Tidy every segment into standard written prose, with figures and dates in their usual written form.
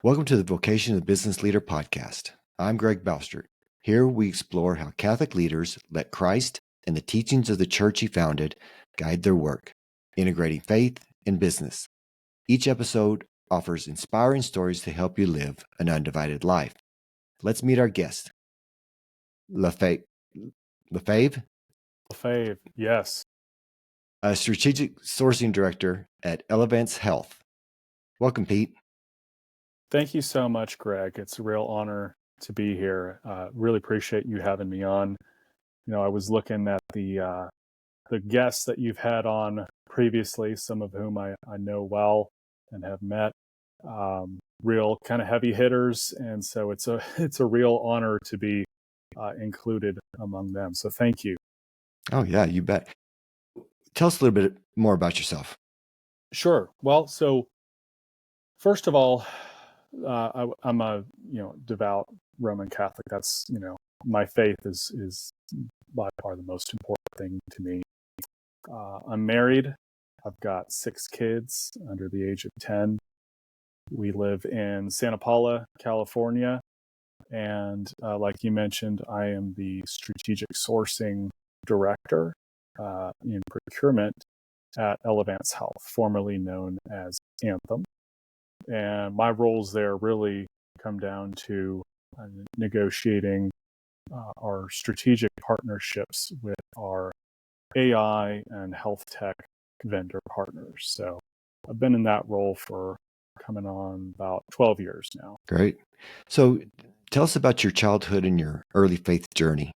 Welcome to the Vocation of the Business Leader podcast. I'm Greg Baustert. Here we explore how Catholic leaders let Christ and the teachings of the church he founded guide their work, integrating faith and business. Each episode offers inspiring stories to help you live an undivided life. Let's meet our guest, LaFave. LaFave? LaFave, yes. A strategic sourcing director at Elevance Health. Welcome, Pete. Thank you so much, Greg. It's a real honor to be here. Really appreciate you having me on. I was looking at the guests that you've had on previously, some of whom I know well and have met. Real kind of heavy hitters, and so it's a real honor to be included among them. So thank you. Oh yeah, you bet. Tell us a little bit more about yourself. Sure. Well, so first of all, I'm a devout Roman Catholic. That's my faith is by far the most important thing to me. I'm married. I've got 6 kids under the age of 10. We live in Santa Paula, California, and like you mentioned, I am the strategic sourcing director in procurement at Elevance Health, formerly known as Anthem. And my roles there really come down to negotiating our strategic partnerships with our AI and health tech vendor partners. So I've been in that role for coming on about 12 years now. Great. So tell us about your childhood and your early faith journey.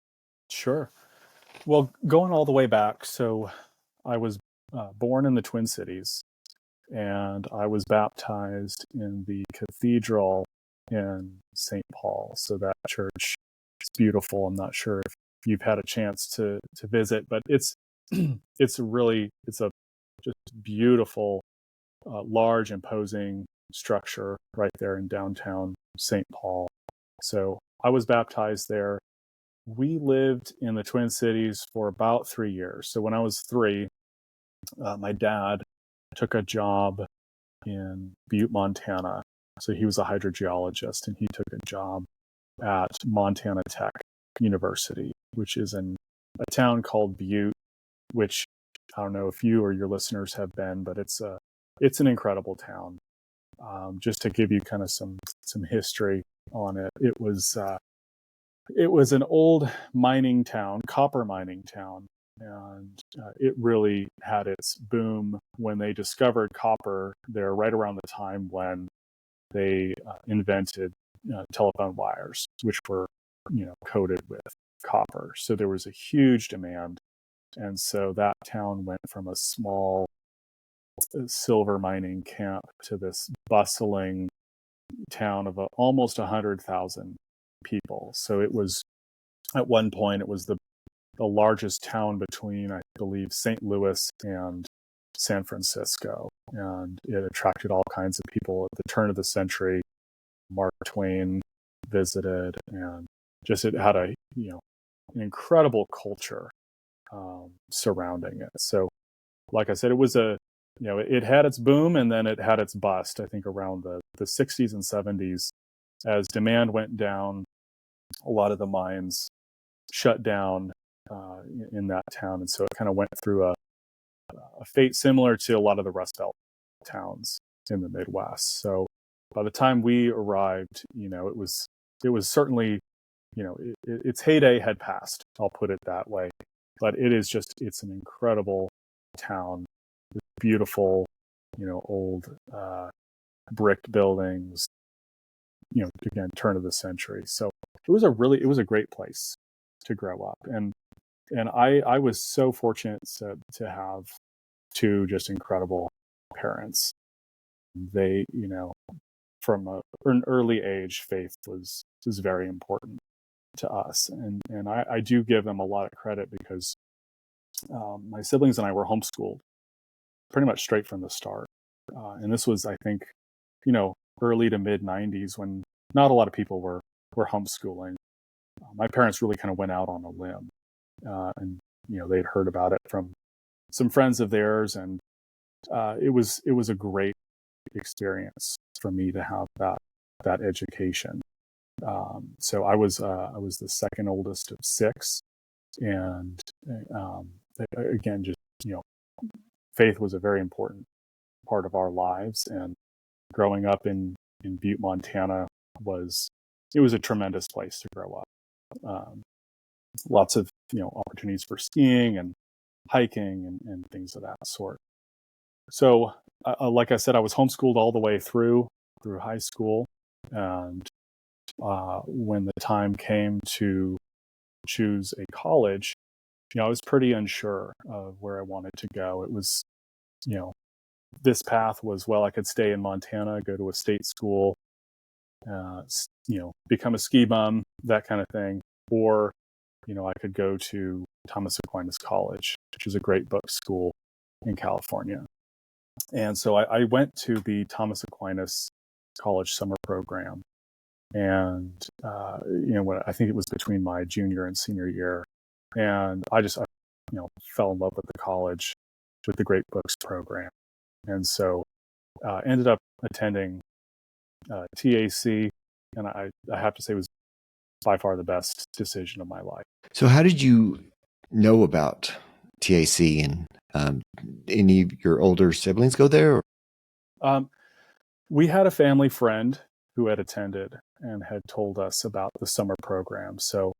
Sure. Well, going all the way back, so I was born in the Twin Cities, and I was baptized in the cathedral in St. Paul. So that church is beautiful. I'm not sure if you've had a chance to visit, but it's a just beautiful, large, imposing structure right there in downtown St. Paul. So I was baptized there. We lived in the Twin Cities for about 3 years. So when I was 3, my dad took a job in Butte, Montana. So he was a hydrogeologist, and he took a job at Montana Tech University, which is in a town called Butte, which I don't know if you or your listeners have been, but it's an incredible town. Just to give you kind of some history on it, it was an old mining town, copper mining town. And it really had its boom when they discovered copper there right around the time when they invented telephone wires, which were, coated with copper. So there was a huge demand. And so that town went from a small silver mining camp to this bustling town of almost 100,000 people. So it was, at one point, it was the largest town between, I believe, St. Louis and San Francisco. And it attracted all kinds of people at the turn of the century. Mark Twain visited, and just it had an incredible culture surrounding it. So, like I said, it was it had its boom, and then it had its bust, I think, around the 60s and 70s. As demand went down, a lot of the mines shut down in that town, and so it kind of went through a fate similar to a lot of the Rust Belt towns in the Midwest. So by the time we arrived, it was certainly, its heyday had passed. I'll put it that way. But it's an incredible town with beautiful, old brick buildings. Again, turn of the century. So it was a great place to grow up, and I was so fortunate to have 2 just incredible parents. They, from an early age, faith was very important to us, and I do give them a lot of credit because my siblings and I were homeschooled pretty much straight from the start, and this was, I think, early to mid 90s, when not a lot of people were homeschooling. My parents really kind of went out on a limb, and they'd heard about it from some friends of theirs, and it was a great experience for me to have that that education. So I was the second oldest of six, and um, again, just faith was a very important part of our lives. And growing up in Butte, Montana, was a tremendous place to grow up. Lots of opportunities for skiing and hiking and things of that sort. So, like I said, I was homeschooled all the way through high school, and when the time came to choose a college, I was pretty unsure of where I wanted to go. It was, this path was, well, I could stay in Montana, go to a state school, become a ski bum, that kind of thing, or I could go to Thomas Aquinas College, which is a great book school in California. And so I went to the Thomas Aquinas College summer program, and I think it was between my junior and senior year, and I fell in love with the college, with the Great Books program, and so ended up attending TAC, and I have to say it was by far the best decision of my life. So how did you know about TAC, and any of your older siblings go there? We had a family friend who had attended and had told us about the summer program. So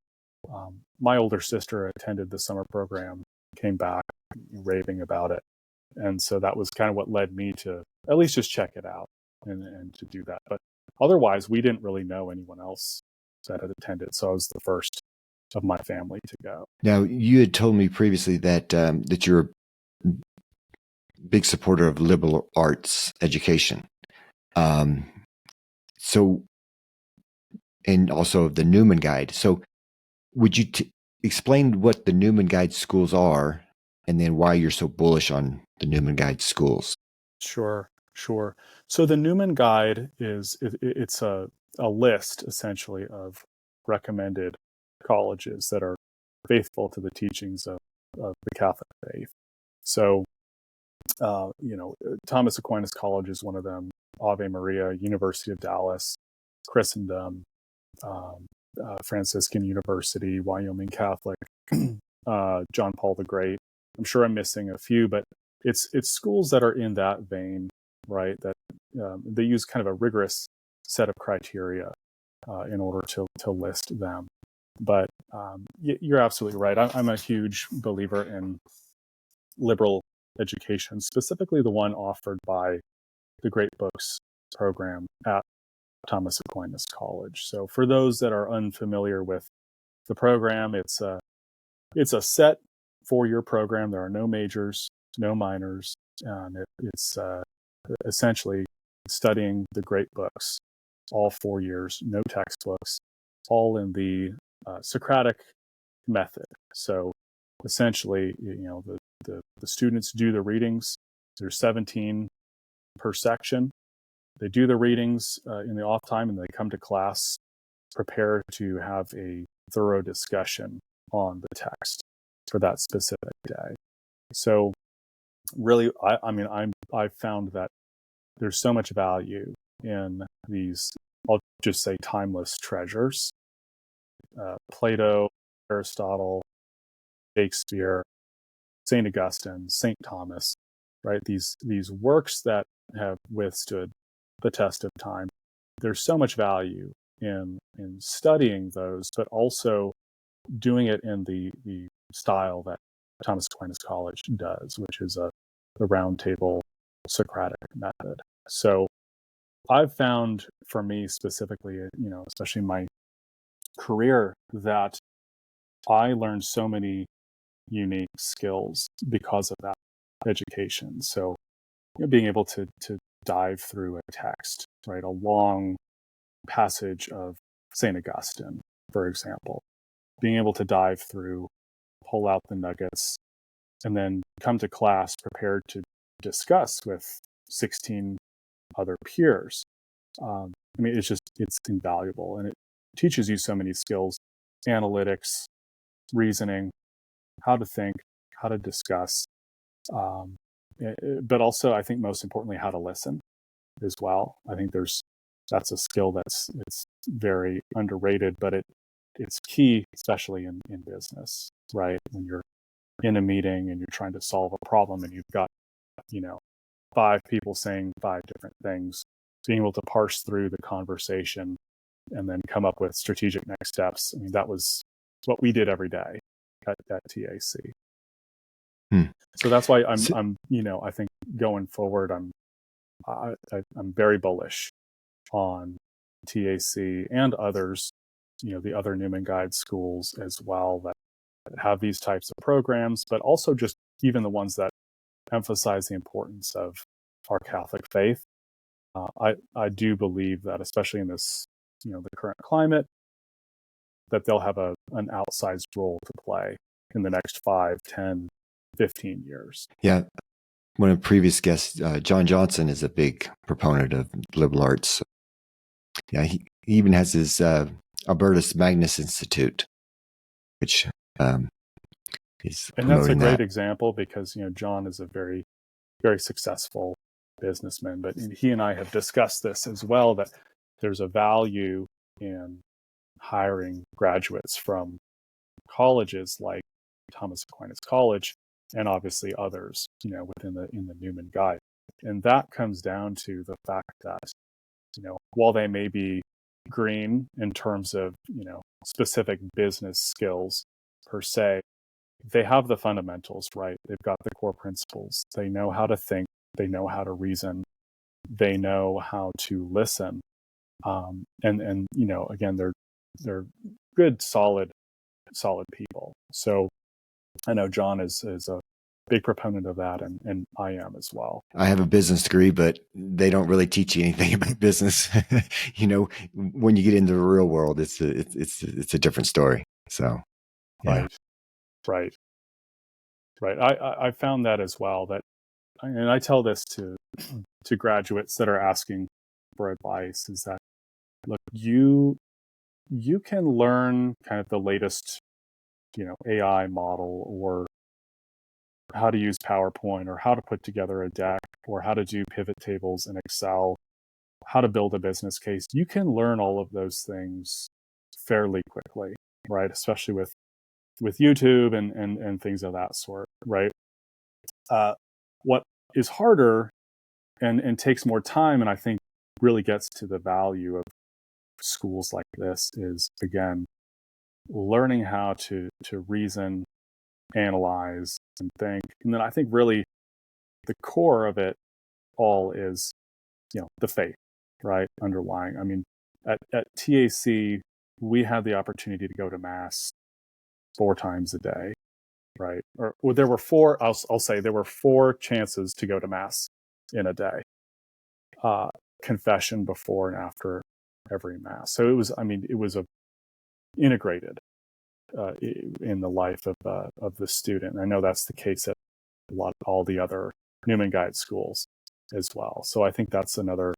my older sister attended the summer program, came back raving about it. And so that was kind of what led me to at least just check it out and to do that. But otherwise, we didn't really know anyone else that had attended. So I was the first of my family to go. Now, you had told me previously that that you're a big supporter of liberal arts education. So, and also of the Newman Guide. So, would you explain what the Newman Guide schools are, and then why you're so bullish on the Newman Guide schools? Sure. So the Newman Guide it's a list essentially of recommended colleges that are faithful to the teachings of the Catholic faith. So, Thomas Aquinas College is one of them. Ave Maria, University of Dallas, Christendom, Franciscan University, Wyoming Catholic, John Paul the Great. I'm sure I'm missing a few, but it's schools that are in that vein, right? That they use kind of a rigorous set of criteria in order to list them. But you're absolutely right. I'm a huge believer in liberal education, specifically the one offered by the Great Books program at Thomas Aquinas College. So for those that are unfamiliar with the program, it's a set 4-year program. There are no majors, no minors. It's essentially studying the great books, all 4 years, no textbooks, all in the Socratic method. So essentially, the students do the readings. There's 17 per section. They do the readings in the off time, and they come to class prepared to have a thorough discussion on the text for that specific day. So really, I found that there's so much value in these, I'll just say, timeless treasures. Plato, Aristotle, Shakespeare, St. Augustine, St. Thomas, right? These works that have withstood the test of time. There's so much value in studying those, but also doing it in the style that Thomas Aquinas College does, which is the round table Socratic method. So I've found, for me specifically, especially in my career, that I learned so many unique skills because of that education. So being able to dive through a text, right, a long passage of St. Augustine, for example, being able to dive through, pull out the nuggets, and then come to class prepared to discuss with 16 other peers. It's invaluable, and it teaches you so many skills: analytics, reasoning, how to think, how to discuss, but also, I think most importantly, how to listen as well. I think there's that's a skill it's very underrated, but it's key, especially in business, right? When you're in a meeting and you're trying to solve a problem and you've got, you know, 5 people saying 5 different things, being able to parse through the conversation and then come up with strategic next steps. I mean, that was what we did every day at TAC. So that's why I'm I think going forward, I'm very bullish on TAC and others, the other Newman Guide schools as well that have these types of programs, but also just even the ones that emphasize the importance of our Catholic faith. I do believe that, especially in this, the current climate, that they'll have an outsized role to play in the next 5, 10, 15 years. Yeah. One of the previous guests, John Johnson, is a big proponent of liberal arts. Yeah, he even has his Albertus Magnus Institute, which is and that's a promoting great that. example because John is a very, very successful businessman, but he and I have discussed this as well, that there's a value in hiring graduates from colleges like Thomas Aquinas College and obviously others, within the Newman Guide. And that comes down to the fact that, while they may be green in terms of, specific business skills per se, they have the fundamentals, right? They've got the core principles. They know how to think. They know how to reason. They know how to listen. And again, they're good, solid people. So I know John is a big proponent of that, and I am as well. I have a business degree, but they don't really teach you anything about business. When you get into the real world, it's a different story. So, yeah. Right. I found that as well. And I tell this to graduates that are asking for advice, is that, look, you can learn kind of the latest, AI model, or how to use PowerPoint, or how to put together a deck, or how to do pivot tables in Excel, how to build a business case. You can learn all of those things fairly quickly, right? Especially with YouTube and things of that sort, right? What is harder and takes more time, and I think really gets to the value of schools like this, is, again, learning how to reason, analyze, and think. And then I think really the core of it all is, the faith, right? Underlying. I mean, at TAC, we had the opportunity to go to Mass 4 times a day, right? Or there were 4, I'll say there were 4 chances to go to Mass in a day. Confession before and after every Mass. So it was integrated in the life of the student. I know that's the case at all the other Newman Guide schools as well. So I think that's another,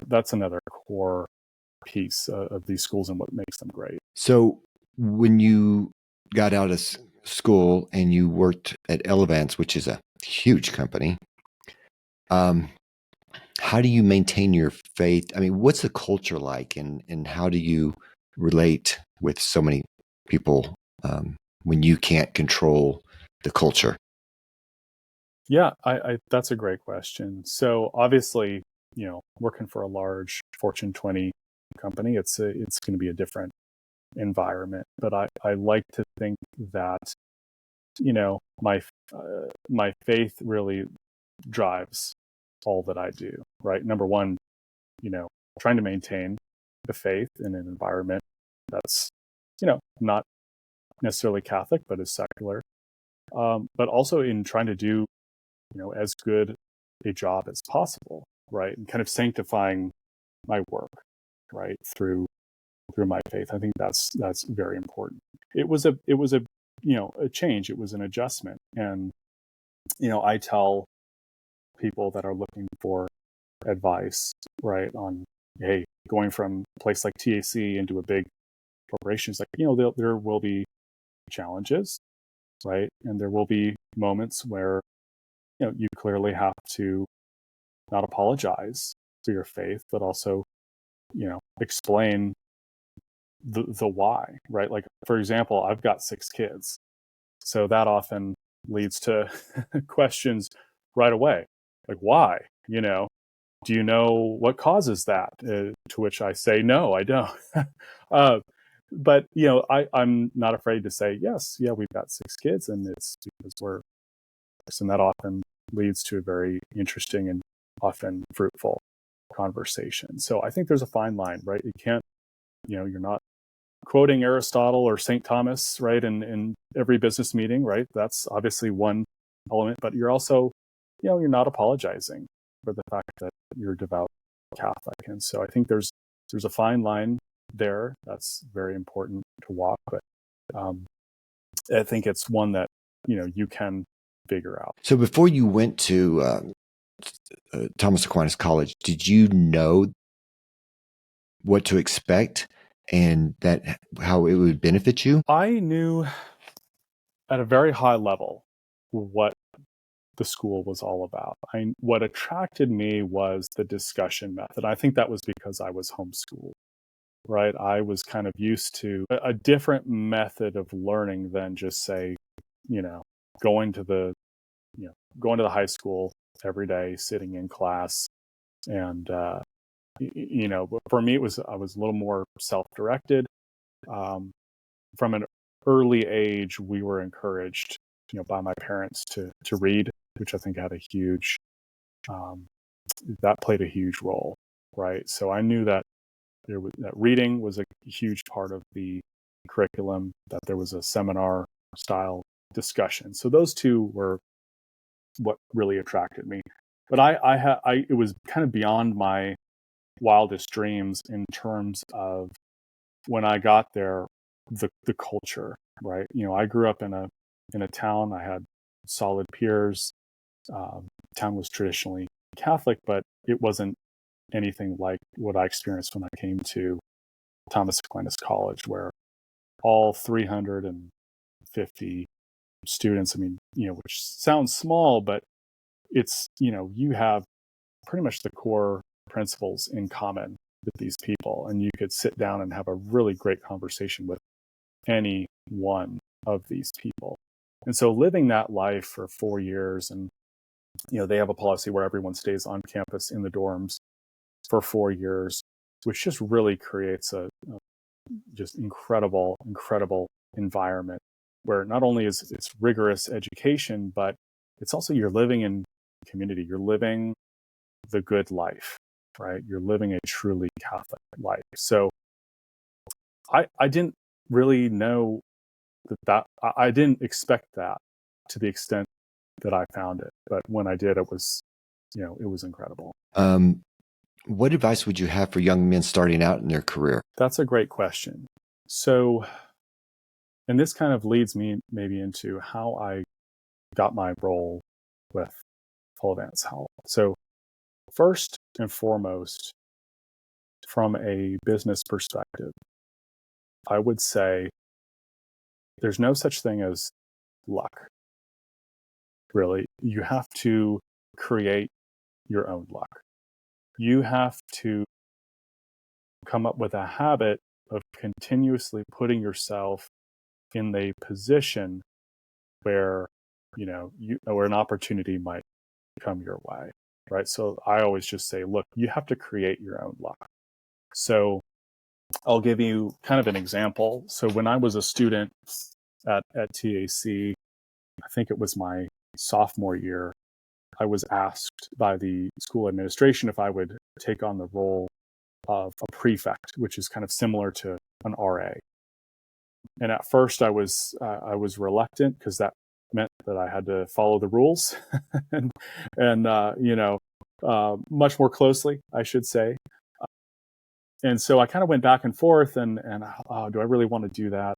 that's another core piece of these schools and what makes them great. So when you got out of school and you worked at Elevance, which is a huge company, how do you maintain your faith? I mean, what's the culture like, and how do you relate with so many people when you can't control the culture? Yeah, I that's a great question. So obviously, working for a large Fortune 20 company, it's going to be a different environment. But I like to think that, my faith really drives all that I do, right? Number one, trying to maintain the faith in an environment that's, not necessarily Catholic, but is secular. But also in trying to do, as good a job as possible, right? And kind of sanctifying my work, right, through my faith. I think that's very important. It was a a change. It was an adjustment, and I tell people that are looking for advice, right, on, hey, going from a place like TAC into a big corporation is like, there will be challenges, right, and there will be moments where you clearly have to not apologize for your faith, but also, explain the why, right? Like, for example, I've got 6 kids. So that often leads to questions right away. Like, why? Do you know what causes that? To which I say, no, I don't. uh, but I'm not afraid to say, yes, yeah, we've got 6 kids, and it's because we're, and that often leads to a very interesting and often fruitful conversation. So I think there's a fine line, right? You can't, you're not quoting Aristotle or St. Thomas, right, in every business meeting, right? That's obviously one element, but you're also, you're not apologizing for the fact that you're devout Catholic. And so I think there's a fine line there that's very important to walk, but I think it's one that, you can figure out. So before you went to Thomas Aquinas College, did you know what to expect and that how it would benefit you? I knew at a very high level what the school was all about. What attracted me was the discussion method. I think that was because I was homeschooled, right? I was kind of used to a different method of learning than just say, going to the, going to the high school every day, sitting in class, and for me, I was a little more self-directed. From an early age, we were encouraged, by my parents to read, which I think had a huge, that played a huge role, right? So I knew that that reading was a huge part of the curriculum, that there was a seminar style discussion. So those two were what really attracted me. But it was kind of beyond my wildest dreams in terms of when I got there, the culture, right? I grew up in a town. I had solid peers. Town was traditionally Catholic, but it wasn't anything like what I experienced when I came to Thomas Aquinas College, where all 350 students, I mean, which sounds small, but it's, you have pretty much the core principles in common with these people, and you could sit down and have a really great conversation with any one of these people. And so living that life for 4 years, and they have a policy where everyone stays on campus in the dorms for 4 years, which just really creates a just incredible environment where not only is it's rigorous education, but it's also you're living in community. You're living the good life, right? You're living a truly Catholic life. So I didn't really know that I didn't expect that to the extent that I found it. But when I did, it was, it was incredible. What advice would you have for young men starting out in their career? That's a great question. So, and this kind of leads me maybe into how I got my role with Full Advance Health. So first and foremost, from a business perspective, I would say there's no such thing as luck. Really, you have to create your own luck. You have to come up with a habit of continuously putting yourself in a position where, where an opportunity might come your way, right? So I always just say, look, you have to create your own luck. So I'll give you kind of an example. So when I was a student at TAC, I think it was my sophomore year, I was asked by the school administration if I would take on the role of a prefect, which is kind of similar to an RA. And at first I was reluctant because that meant that I had to follow the rules and much more closely, I should say. And so I kind of went back and forth and do I really want to do that?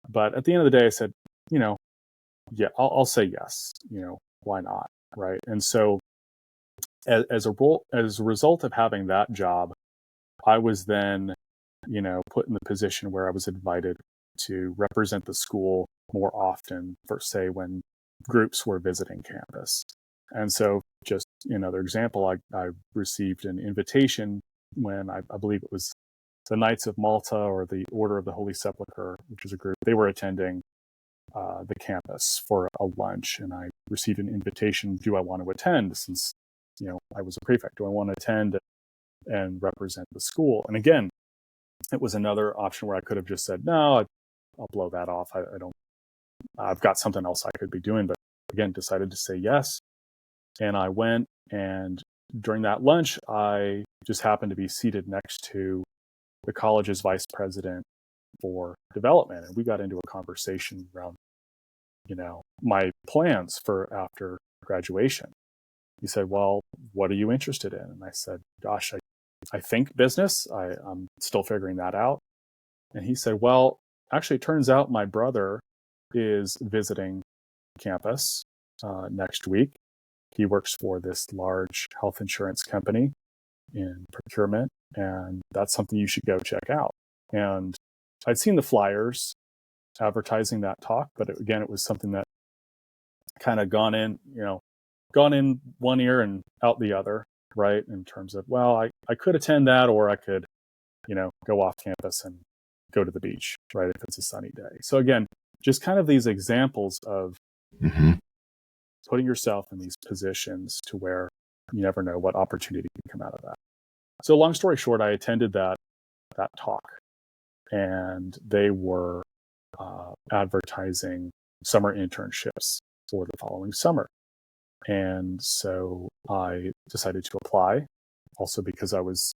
But at the end of the day, I said, yeah, I'll say yes. Why not? Right. And so as a result of having that job, I was then, put in the position where I was invited to represent the school more often for, say, when groups were visiting campus. And so just another example. I received an invitation when I believe it was the Knights of Malta or the Order of the Holy Sepulchre, which is a group. They were attending the campus for a lunch, and I received an invitation. Do I want to attend? Since I was a prefect, do I want to attend and represent the school? And again, it was another option where I could have just said no. I'll blow that off. I don't. I've got something else I could be doing, but again, decided to say yes. And I went, and during that lunch, I just happened to be seated next to the college's vice president for development. And we got into a conversation around, my plans for after graduation. He said, well, what are you interested in? And I said, gosh, I think business. I'm still figuring that out. And he said, well, actually, it turns out my brother is visiting campus next week. He works for this large health insurance company in procurement, and that's something you should go check out. And I'd seen the flyers advertising that talk, but again, it was something that kind of gone in one ear and out the other, right? In terms of, well, I could attend that, or I could, go off campus and go to the beach, right? If it's a sunny day. So again, just kind of these examples of putting yourself in these positions to where you never know what opportunity can come out of that. So long story short, I attended that talk, and they were advertising summer internships for the following summer. And so I decided to apply, also because I was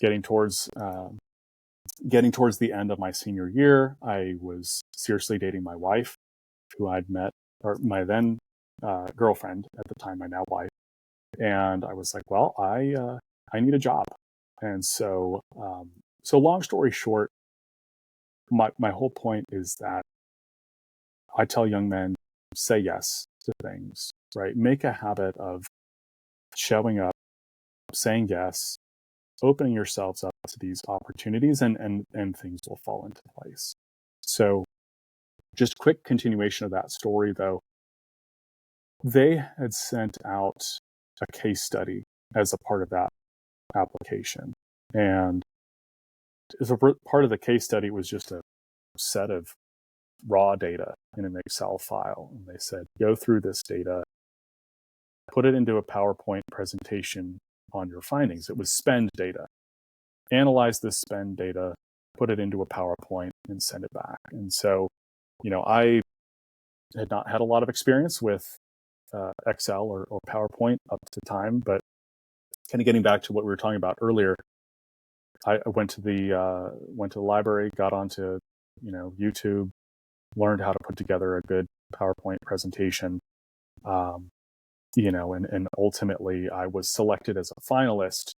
getting towards the end of my senior year. I was seriously dating my wife, who I'd met, or my then girlfriend at the time, my now wife. And I was like, well, I need a job. And so long story short, my whole point is that I tell young men, say yes to things, right? Make a habit of showing up, saying yes, opening yourselves up to these opportunities, and things will fall into place. So just quick continuation of that story, though. They had sent out a case study as a part of that application. And as a part of the case study, it was just a set of raw data in an Excel file. And they said, go through this data, put it into a PowerPoint presentation on your findings. It was spend data. Analyze this spend data, put it into a PowerPoint, and send it back. And so, I had not had a lot of experience with Excel or PowerPoint up to time, but kind of getting back to what we were talking about earlier, I went to the library, got onto YouTube, learned how to put together a good PowerPoint presentation, and ultimately I was selected as a finalist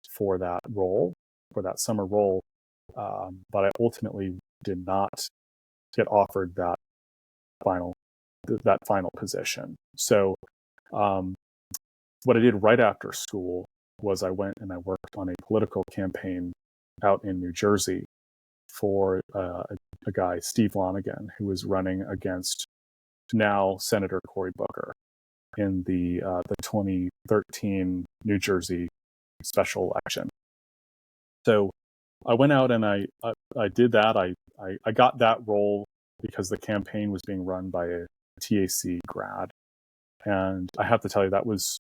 for that role, for that summer role, but I ultimately did not get offered that final position. So what I did right after school was I went and I worked on a political campaign out in New Jersey for a guy, Steve Lonegan, who was running against now Senator Cory Booker in the 2013 New Jersey special election. So I went out and I did that. I got that role because the campaign was being run by a TAC grad. And I have to tell you, that was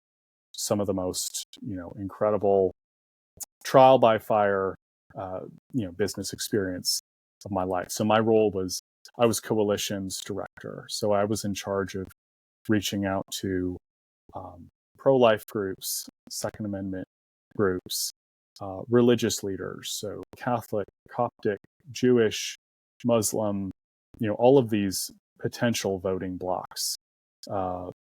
some of the most, incredible trial by fire, business experience of my life. So my role was, I was coalitions director. So I was in charge of reaching out to pro-life groups, Second Amendment groups, religious leaders, so Catholic, Coptic, Jewish, Muslim, all of these potential voting blocks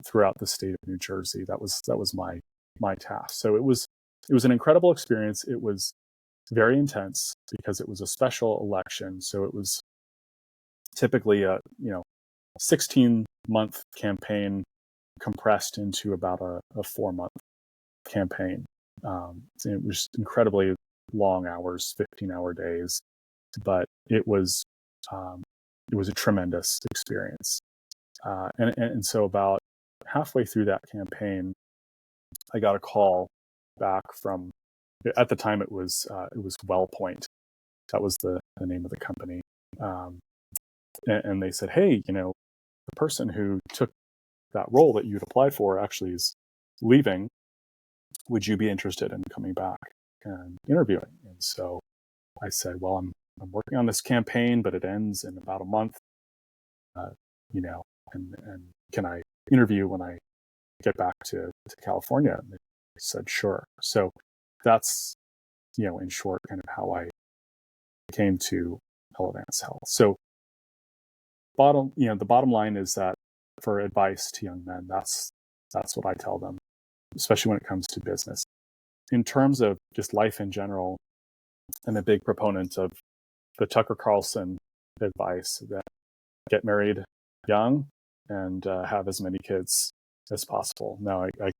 throughout the state of New Jersey. That was my task. So it was an incredible experience. It was very intense because it was a special election. So it was typically a 16-month campaign compressed into about a 4-month campaign. It was incredibly long hours, 15-hour days, but it was a tremendous experience. And so about halfway through that campaign, I got a call back from, at the time it was WellPoint. That was the name of the company. And they said, hey, the person who took that role that you'd applied for actually is leaving. Would you be interested in coming back and interviewing? And so I said, well, I'm working on this campaign, but it ends in about a month, and can I interview when I get back to California? And they said, sure. So that's, in short, kind of how I came to Elevance Health. So the bottom line is that for advice to young men, that's what I tell them, especially when it comes to business. In terms of just life in general, I'm a big proponent of the Tucker Carlson advice that get married young and have as many kids as possible. Now, I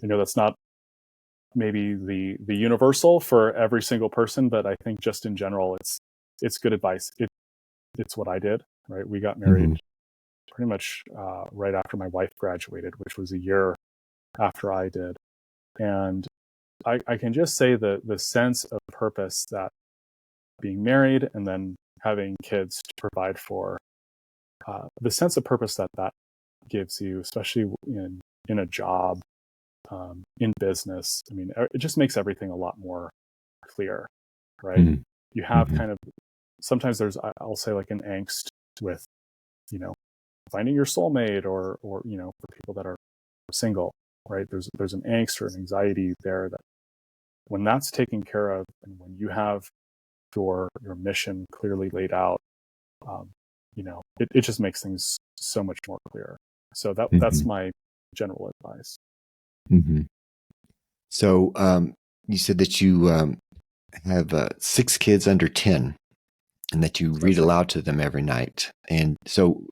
know that's not maybe the universal for every single person, but I think just in general, it's good advice. It's what I did, right? We got married pretty much right after my wife graduated, which was a year after I did. And I can just say the sense of purpose that being married and then having kids to provide for, the sense of purpose that gives you, especially in a job, in business. I mean, it just makes everything a lot more clear, right? You have kind of, sometimes I'll say like an angst with, finding your soulmate or, for people that are single, right? There's an angst or an anxiety there that when that's taken care of and when you have your mission clearly laid out, it just makes things so much more clear. So that's my general advice. So you said that you have 6 kids under 10 and that you read aloud to them every night. And so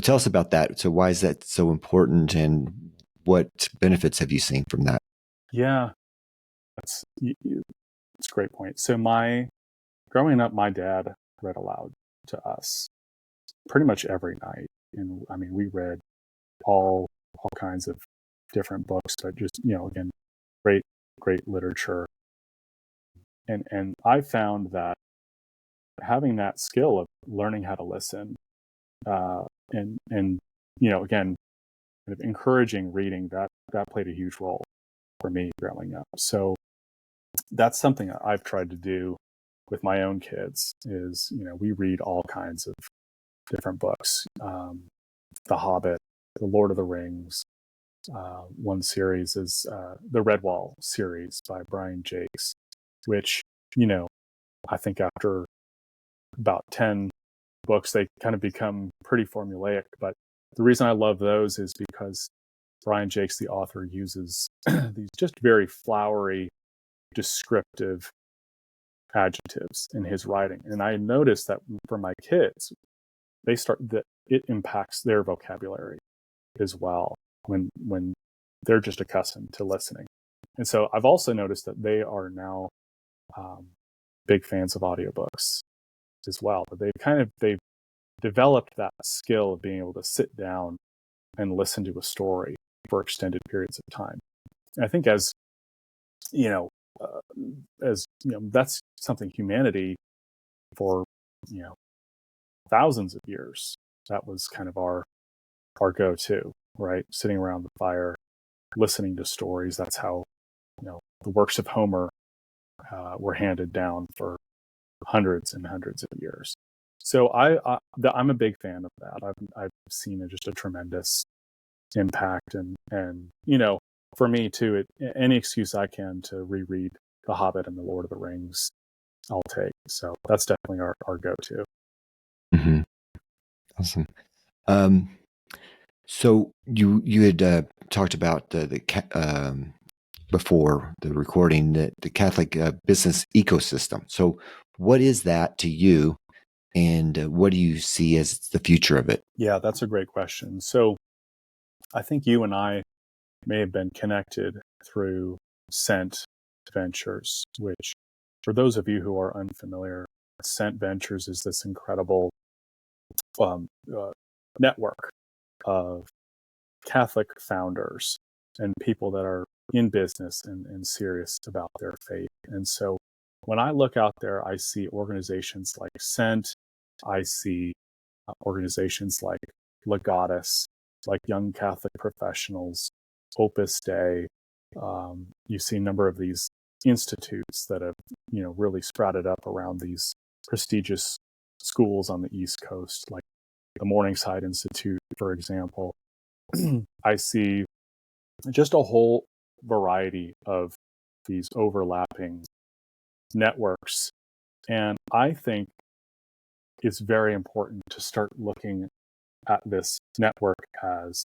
tell us about that. So why is that so important and what benefits have you seen from that? Yeah, it's a great point. So growing up, my dad read aloud to us pretty much every night. And I mean, we read all kinds of different books, but just, again, great literature. And I found that having that skill of learning how to listen, and again, kind of encouraging reading, that played a huge role for me growing up. So that's something I've tried to do with my own kids is, we read all kinds of different books. The Hobbit, The Lord of the Rings. One series is the Redwall series by Brian Jakes, which, I think after about 10 books, they kind of become pretty formulaic. But the reason I love those is because Brian Jakes, the author, uses these just very flowery, descriptive adjectives in his writing. And I noticed that for my kids, it impacts their vocabulary as well when they're just accustomed to listening. And so I've also noticed that they are now big fans of audiobooks as well. But they've developed that skill of being able to sit down and listen to a story for extended periods of time. And I think as that's something humanity for thousands of years, that was kind of our go-to, right? Sitting around the fire, listening to stories. That's how the works of Homer were handed down for hundreds and hundreds of years. So I'm a big fan of that. I've seen just a tremendous impact, and for me too, any excuse I can to reread The Hobbit and The Lord of the Rings, I'll take. So that's definitely our go-to. Awesome. So you had talked about the before the recording, the Catholic business ecosystem. So what is that to you, and what do you see as the future of it? Yeah, that's a great question. So I think you and I may have been connected through Scent Ventures, which, for those of you who are unfamiliar, Scent Ventures is this incredible network of Catholic founders and people that are in business and serious about their faith. And so when I look out there, I see organizations like Sent, I see organizations like Legatus, like Young Catholic Professionals, Opus Dei. You see a number of these institutes that have, really sprouted up around these prestigious schools on the East Coast, like the Morningside Institute, for example. I see just a whole variety of these overlapping networks. And I think it's very important to start looking at this network as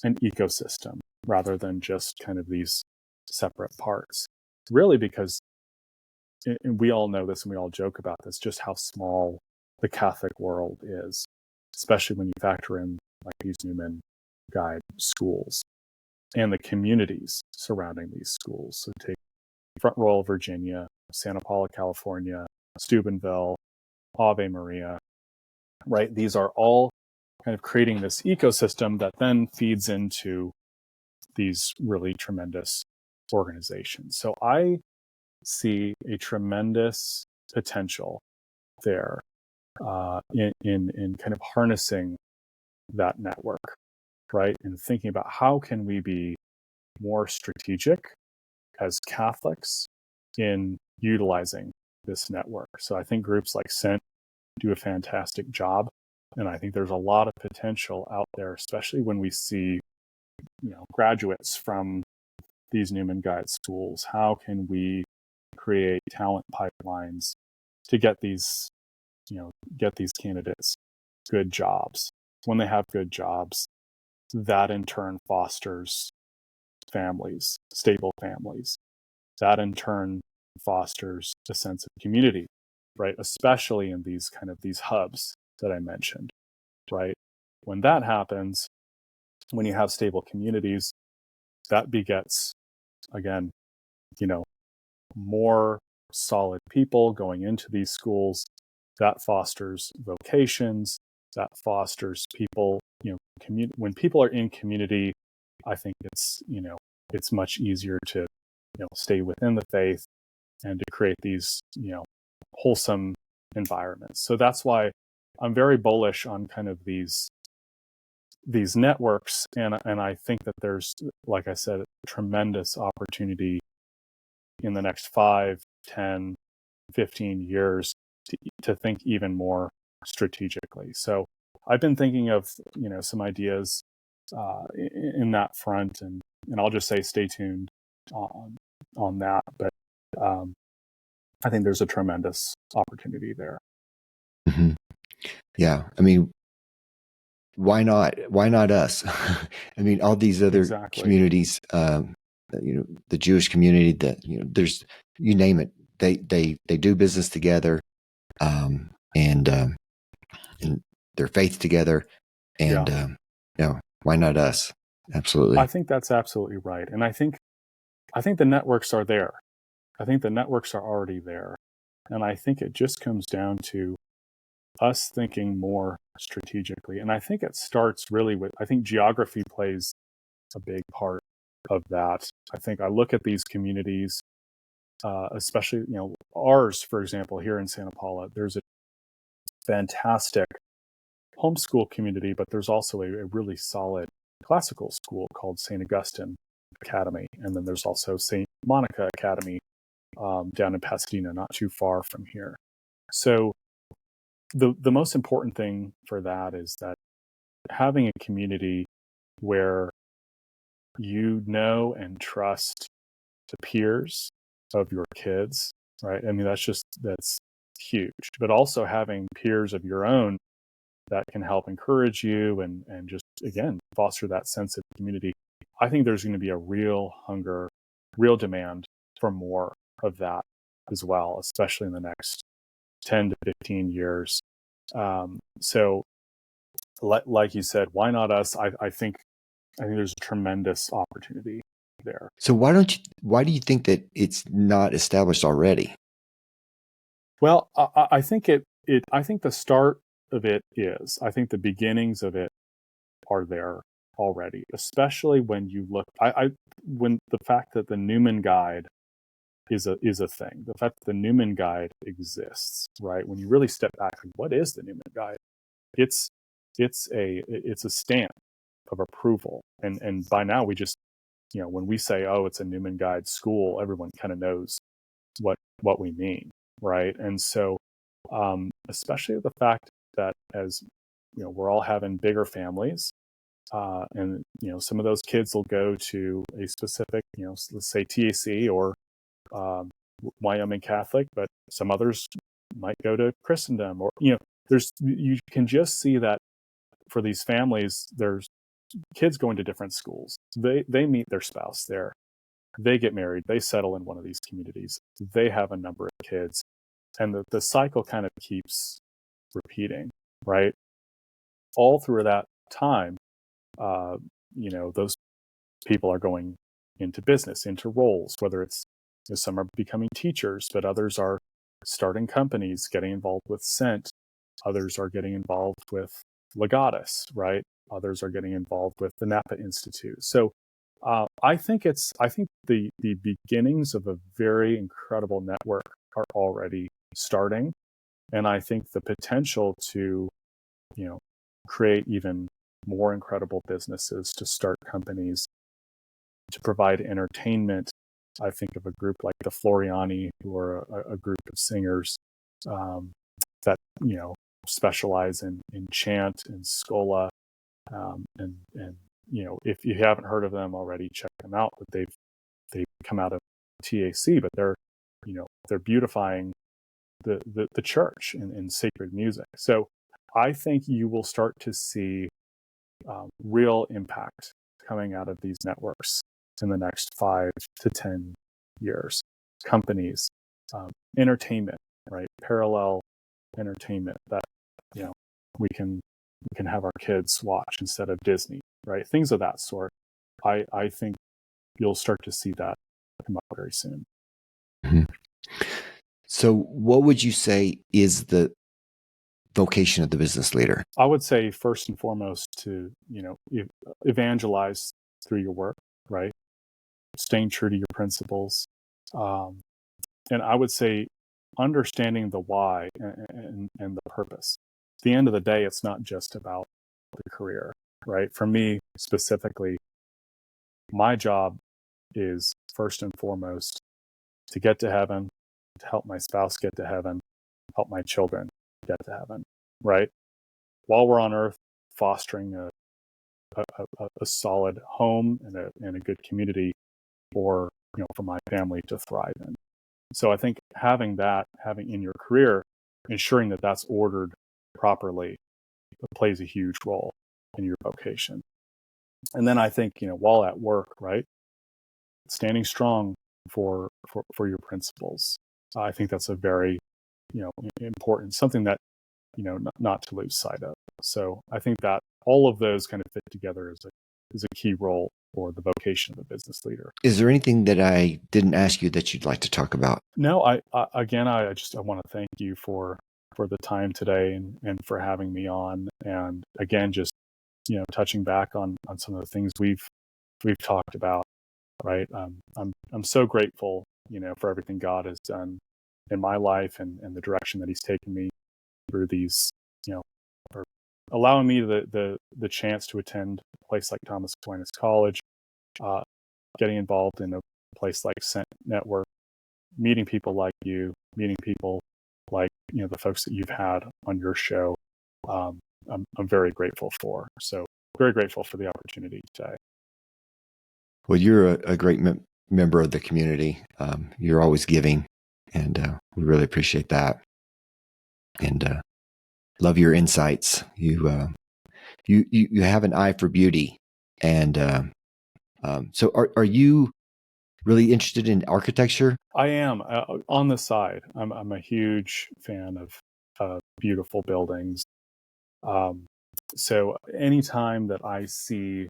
an ecosystem rather than just kind of these separate parts. Really, because and we all know this and we all joke about this, just how small the Catholic world is, especially when you factor in like these Newman Guide schools and the communities surrounding these schools. So take Front Royal, Virginia, Santa Paula, California, Steubenville, Ave Maria, right? These are all kind of creating this ecosystem that then feeds into these really tremendous organizations. So I see a tremendous potential there in kind of harnessing that network, right? And thinking about how can we be more strategic as Catholics in utilizing this network. So I think groups like Sent do a fantastic job. And I think there's a lot of potential out there, especially when we see, graduates from these Newman Guide schools. How can we create talent pipelines to get these candidates good jobs? When they have good jobs, that in turn fosters families, stable families. That in turn fosters a sense of community, right? Especially in these hubs that I mentioned, right? When that happens, when you have stable communities, that begets, again, more solid people going into these schools. That fosters vocations, that fosters people, when people are in community, I think it's much easier to, stay within the faith and to create these, wholesome environments. So that's why I'm very bullish on kind of these networks. And I think that there's, like I said, tremendous opportunity in the next 5, 10, 15 years to think even more strategically. So I've been thinking of, some ideas in that front, and I'll just say stay tuned on that. But I think there's a tremendous opportunity there. Mm-hmm. Yeah. I mean, why not? Why not us? I mean, all these other communities, the Jewish community, there's, you name it, they do business together, and their faith together, and why not us? Absolutely. I think that's absolutely right, and I think the networks are there. I think the networks are already there, and I think it just comes down to us thinking more strategically. And I think it starts really with, I think geography plays a big part of that. I think I look at these communities, especially, ours, for example, here in Santa Paula, there's a fantastic homeschool community, but there's also a really solid classical school called St. Augustine Academy. And then there's also St. Monica Academy down in Pasadena, not too far from here. So the most important thing for that is that having a community where you know and trust the peers of your kids, right? I mean, that's huge. But also having peers of your own that can help encourage you and just, again, foster that sense of community. I think there's going to be a real hunger, real demand for more of that as well, especially in the next 10 to 15 years. So like you said, why not us? I think there's a tremendous opportunity there. So why do you think that it's not established already? Well, I think I think the start of it is. I think the beginnings of it are there. already, especially when you look. When the fact that the Newman Guide is a thing, the fact that the Newman Guide exists, right? When you really step back, like, what is the Newman Guide? It's a stamp of approval, and by now we just, when we say, oh, it's a Newman Guide school, everyone kind of knows what we mean, right? And so, especially the fact that, as we're all having bigger families, and some of those kids will go to a specific, let's say TAC or Wyoming Catholic, but some others might go to Christendom, or you can just see that for these families, there's kids going to different schools. They meet their spouse there. They get married. They settle in one of these communities. They have a number of kids, and the cycle kind of keeps repeating, right? All through that time, those people are going into business, into roles, whether it's, some are becoming teachers, but others are starting companies, getting involved with Scent. Others are getting involved with Legatus, right? Others are getting involved with the Napa Institute. So I think the beginnings of a very incredible network are already starting, and I think the potential to, create even more incredible businesses, to start companies, to provide entertainment. I think of a group like the Floriani, who are a group of singers that specialize in chant and schola, and if you haven't heard of them already, check them out. But they've come out of TAC, but they're beautifying the church in sacred music. So I think you will start to see real impact coming out of these networks in the next 5 to 10 years. Companies, entertainment, right? Parallel entertainment that we can have our kids watch instead of Disney, right? Things of that sort. I think you'll start to see that come out very soon. Mm-hmm. So what would you say is the vocation of the business leader? I would say first and foremost to, evangelize through your work, right? Staying true to your principles. And I would say understanding the why and the purpose. At the end of the day, it's not just about the career, right? For me specifically, my job is first and foremost to get to heaven, to help my spouse get to heaven, help my children get to heaven, right? While we're on earth, fostering a solid home and a good community for my family to thrive in. So I think having in your career, ensuring that that's ordered properly, plays a huge role in your vocation. And then I think, while at work, right, standing strong for your principles. I think that's a very, important, something that, not to lose sight of. So I think that all of those kind of fit together as a key role for the vocation of a business leader. Is there anything that I didn't ask you that you'd like to talk about? No, I want to thank you for the time today and for having me on. And again, just, touching back on some of the things we've talked about, right? I'm so grateful, for everything God has done in my life and the direction that He's taken me through these, for allowing me the chance to attend a place like Thomas Aquinas College, getting involved in a place like Scent Network, meeting people like you, meeting people like, the folks that you've had on your show. I'm very grateful for. So very grateful for the opportunity today. Well, you're a great member of the community. You're always giving, and we really appreciate that. And love your insights. You have an eye for beauty, and so are you really interested in architecture? I am on the side. I'm a huge fan of beautiful buildings. So anytime that I see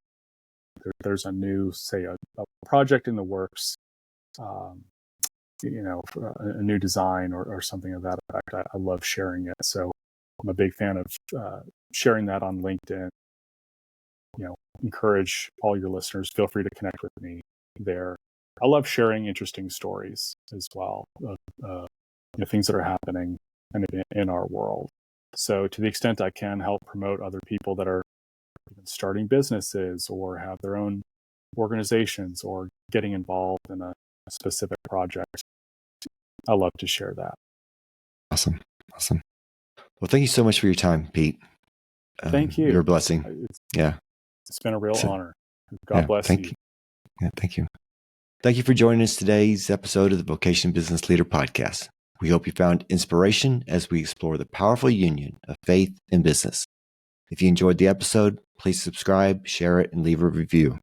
there's a new, say, a project in the works, a new design or something of that effect, I love sharing it. So I'm a big fan of sharing that on LinkedIn. encourage all your listeners, feel free to connect with me there. I love sharing interesting stories as well of things that are happening in our world. So to the extent I can help promote other people that are starting businesses or have their own organizations or getting involved in a specific project, I love to share that. Awesome. Well, thank you so much for your time, Pete. Thank you. You're a blessing. It's been a real honor. God bless you. Thank you. Thank you for joining us today's episode of the Vocation Business Leader Podcast. We hope you found inspiration as we explore the powerful union of faith and business. If you enjoyed the episode, please subscribe, share it, and leave a review.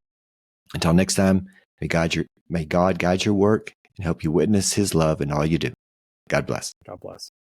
Until next time, may God guide your work and help you witness His love in all you do. God bless. God bless.